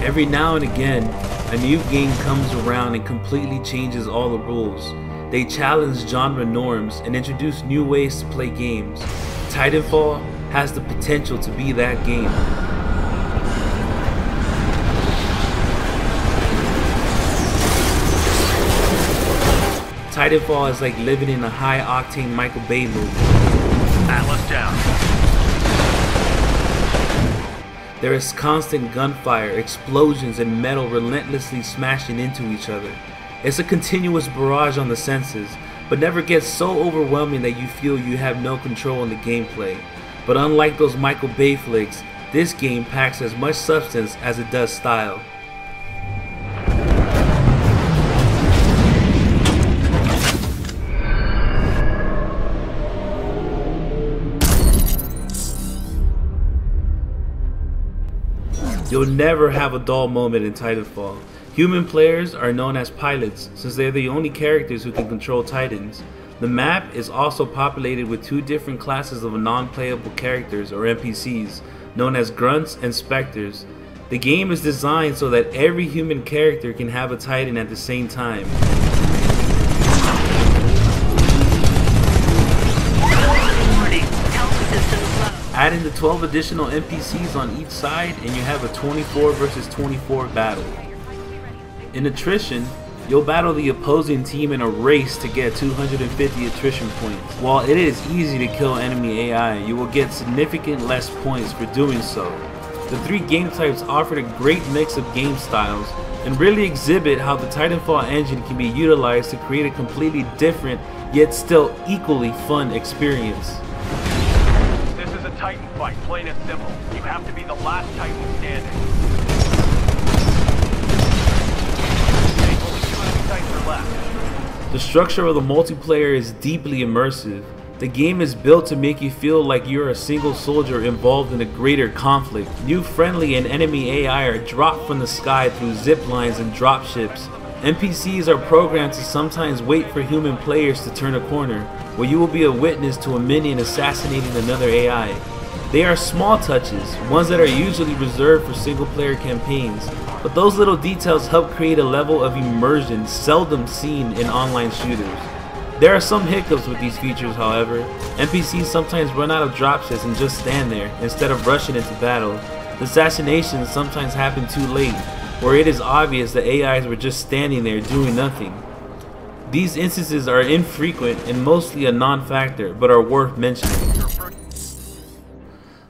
Every now and again, a new game comes around and completely changes all the rules. They challenge genre norms and introduce new ways to play games. Titanfall has the potential to be that game. Titanfall is like living in a high-octane Michael Bay movie. Atlas down. There is constant gunfire, explosions, and metal relentlessly smashing into each other. It's a continuous barrage on the senses, but never gets so overwhelming that you feel you have no control in the gameplay. But unlike those Michael Bay flicks, this game packs as much substance as it does style. You'll never have a dull moment in Titanfall. Human players are known as pilots since they're the only characters who can control Titans. The map is also populated with two different classes of non-playable characters or NPCs known as grunts and specters. The game is designed so that every human character can have a Titan at the same time. Add in the 12 additional NPCs on each side and you have a 24 versus 24 battle. In attrition, you'll battle the opposing team in a race to get 250 attrition points. While it is easy to kill enemy AI, you will get significant less points for doing so. The three game types offer a great mix of game styles and really exhibit how the Titanfall engine can be utilized to create a completely different yet still equally fun experience. Titan fight, plain and simple. You have to be the last Titan standing. Okay, only 2 enemy Titans are left. The structure of the multiplayer is deeply immersive. The game is built to make you feel like you're a single soldier involved in a greater conflict. New friendly and enemy AI are dropped from the sky through zip lines and dropships. NPCs are programmed to sometimes wait for human players to turn a corner, where you will be a witness to a minion assassinating another AI. They are small touches, ones that are usually reserved for single player campaigns, but those little details help create a level of immersion seldom seen in online shooters. There are some hiccups with these features, however. NPCs sometimes run out of dropships and just stand there, instead of rushing into battle. The assassinations sometimes happen too late, where it is obvious that AIs were just standing there doing nothing. These instances are infrequent and mostly a non-factor, but are worth mentioning.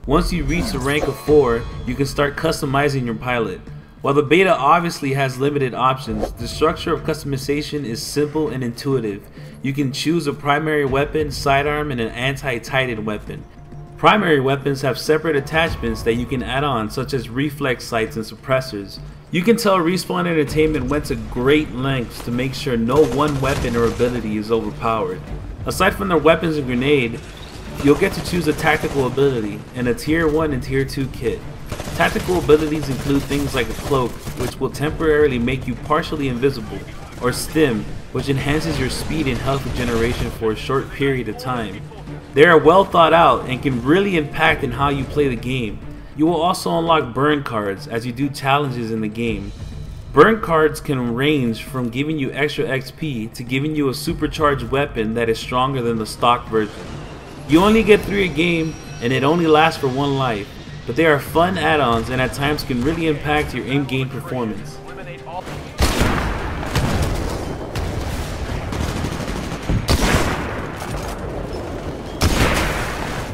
Once you reach the rank of 4, you can start customizing your pilot. While the beta obviously has limited options, the structure of customization is simple and intuitive. You can choose a primary weapon, sidearm, and an anti-Titan weapon. Primary weapons have separate attachments that you can add on, such as reflex sights and suppressors. You can tell Respawn Entertainment went to great lengths to make sure no one weapon or ability is overpowered. Aside from their weapons and grenade, you'll get to choose a tactical ability and a tier 1 and tier 2 kit. Tactical abilities include things like a cloak, which will temporarily make you partially invisible, or stim, which enhances your speed and health regeneration for a short period of time. They are well thought out and can really impact in how you play the game. You will also unlock burn cards as you do challenges in the game. Burn cards can range from giving you extra XP to giving you a supercharged weapon that is stronger than the stock version. You only get 3 a game and it only lasts for 1 life, but they are fun add-ons and at times can really impact your in-game performance.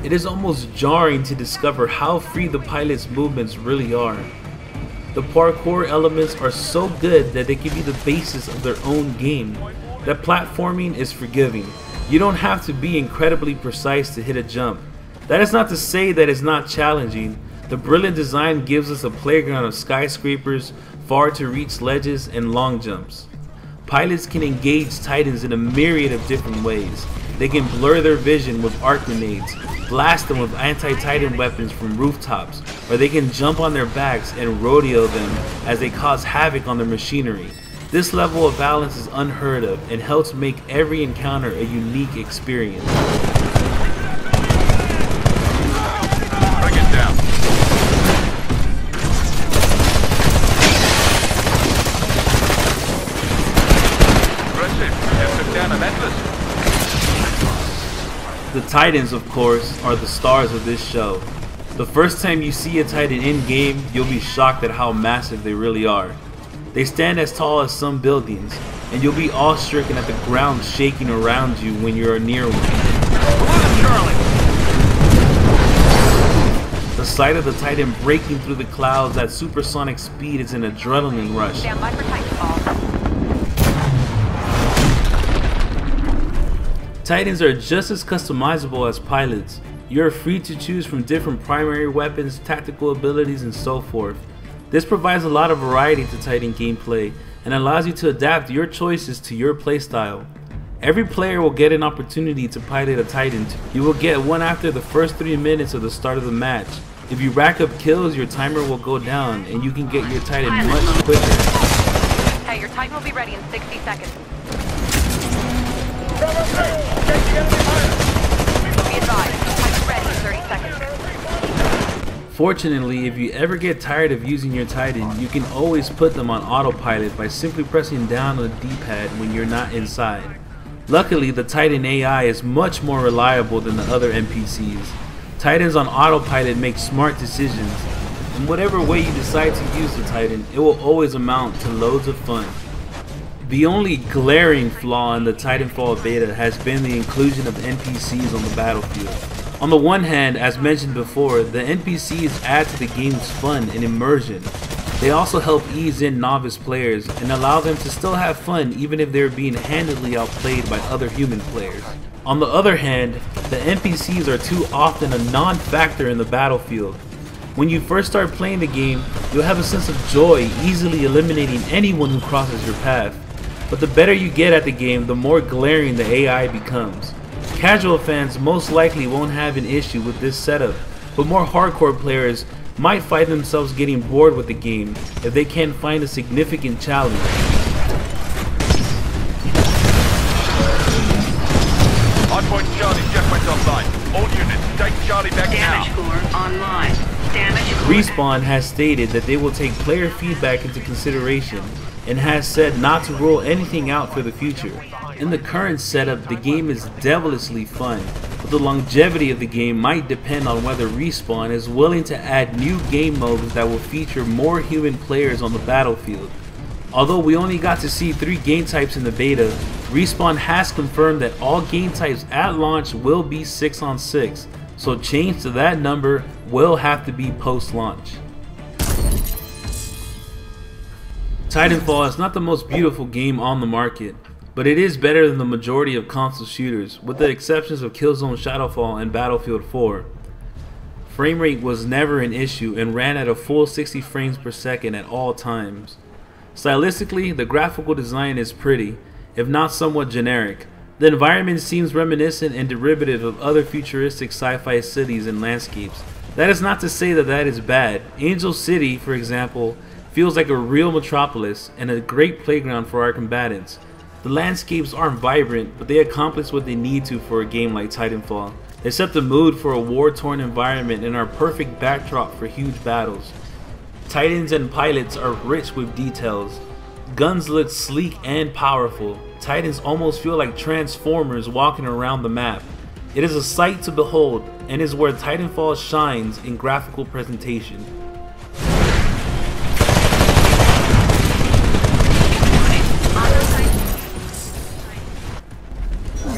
It is almost jarring to discover how free the pilot's movements really are. The parkour elements are so good that they can be the basis of their own game. That platforming is forgiving. You don't have to be incredibly precise to hit a jump. That is not to say that it's not challenging. The brilliant design gives us a playground of skyscrapers, far-to-reach ledges, and long jumps. Pilots can engage Titans in a myriad of different ways. They can blur their vision with arc grenades, blast them with anti-Titan weapons from rooftops, or they can jump on their backs and rodeo them as they cause havoc on their machinery. This level of balance is unheard of and helps make every encounter a unique experience. Bring it down. The Titans, of course, are the stars of this show. The first time you see a Titan in-game, you'll be shocked at how massive they really are. They stand as tall as some buildings, and you'll be awe-stricken at the ground shaking around you when you're near one. Charlie. The sight of the Titan breaking through the clouds at supersonic speed is an adrenaline rush. Stand by for Titanfall. Titans are just as customizable as pilots. You're free to choose from different primary weapons, tactical abilities, and so forth. This provides a lot of variety to Titan gameplay and allows you to adapt your choices to your playstyle. Every player will get an opportunity to pilot a Titan. You will get one after the first 3 minutes of the start of the match. If you rack up kills, your timer will go down and you can get your Titan much quicker. Hey, your Titan will be ready in 60 seconds. Be advised, Titan's ready in 30 seconds. Fortunately, if you ever get tired of using your Titan, you can always put them on autopilot by simply pressing down on the D-pad when you're not inside. Luckily, the Titan AI is much more reliable than the other NPCs. Titans on autopilot make smart decisions. In whatever way you decide to use the Titan, it will always amount to loads of fun. The only glaring flaw in the Titanfall Beta has been the inclusion of NPCs on the battlefield. On the one hand, as mentioned before, the NPCs add to the game's fun and immersion. They also help ease in novice players and allow them to still have fun even if they're being handedly outplayed by other human players. On the other hand, the NPCs are too often a non-factor in the battlefield. When you first start playing the game, you'll have a sense of joy easily eliminating anyone who crosses your path. But the better you get at the game, the more glaring the AI becomes. Casual fans most likely won't have an issue with this setup, but more hardcore players might find themselves getting bored with the game if they can't find a significant challenge. Hardpoint Charlie just went offline. All units, take Charlie back now. Damage core online. Damage core. Respawn has stated that they will take player feedback into consideration and has said not to rule anything out for the future. In the current setup, the game is devilishly fun, but the longevity of the game might depend on whether Respawn is willing to add new game modes that will feature more human players on the battlefield. Although we only got to see 3 game types in the beta, Respawn has confirmed that all game types at launch will be 6-on-6, so change to that number will have to be post-launch. Titanfall is not the most beautiful game on the market, but it is better than the majority of console shooters, with the exceptions of Killzone Shadowfall and Battlefield 4. Frame rate was never an issue and ran at a full 60 frames per second at all times. Stylistically, the graphical design is pretty, if not somewhat generic. The environment seems reminiscent and derivative of other futuristic sci-fi cities and landscapes. That is not to say that that is bad. Angel City, for example, feels like a real metropolis and a great playground for our combatants. The landscapes aren't vibrant, but they accomplish what they need to for a game like Titanfall. They set the mood for a war-torn environment and are perfect backdrop for huge battles. Titans and pilots are rich with details. Guns look sleek and powerful. Titans almost feel like Transformers walking around the map. It is a sight to behold and is where Titanfall shines in graphical presentation.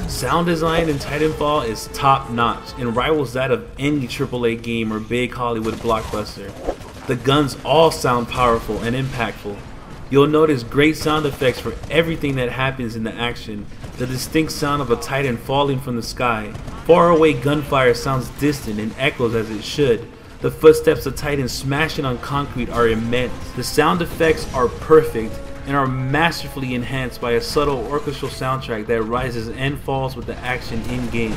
Sound design in Titanfall is top notch and rivals that of any AAA game or big Hollywood blockbuster. The guns all sound powerful and impactful. You'll notice great sound effects for everything that happens in the action. The distinct sound of a Titan falling from the sky. Far away gunfire sounds distant and echoes as it should. The footsteps of Titans smashing on concrete are immense. The sound effects are perfect and are masterfully enhanced by a subtle orchestral soundtrack that rises and falls with the action in-game.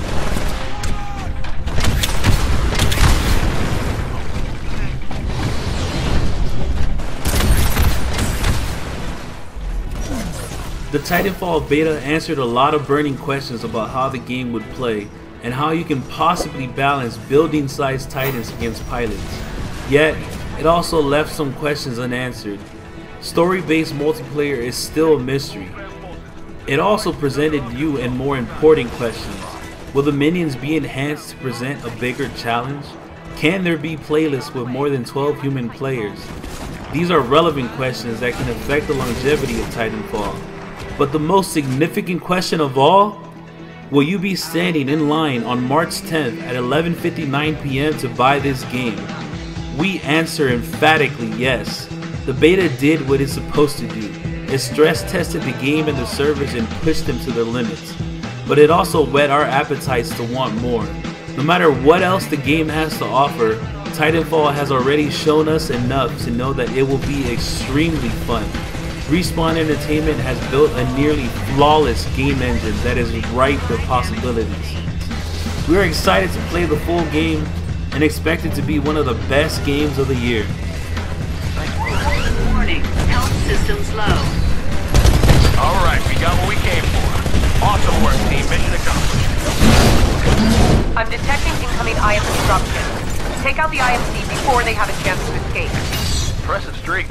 The Titanfall Beta answered a lot of burning questions about how the game would play and how you can possibly balance building-sized Titans against pilots. Yet, it also left some questions unanswered. Story-based multiplayer is still a mystery. It also presented new and more important questions. Will the minions be enhanced to present a bigger challenge? Can there be playlists with more than 12 human players? These are relevant questions that can affect the longevity of Titanfall. But the most significant question of all, will you be standing in line on March 10th at 11:59 p.m. to buy this game? We answer emphatically yes. The beta did what it's supposed to do. It stress tested the game and the servers and pushed them to their limits. But it also whet our appetites to want more. No matter what else the game has to offer, Titanfall has already shown us enough to know that it will be extremely fun. Respawn Entertainment has built a nearly flawless game engine that is ripe with possibilities. We are excited to play the full game and expect it to be one of the best games of the year. Warning, health systems low. Alright, we got what we came for. Awesome work, team. Mission accomplished. I'm detecting incoming IM disruption. Take out the IMC before they have a chance to escape. Impressive streak.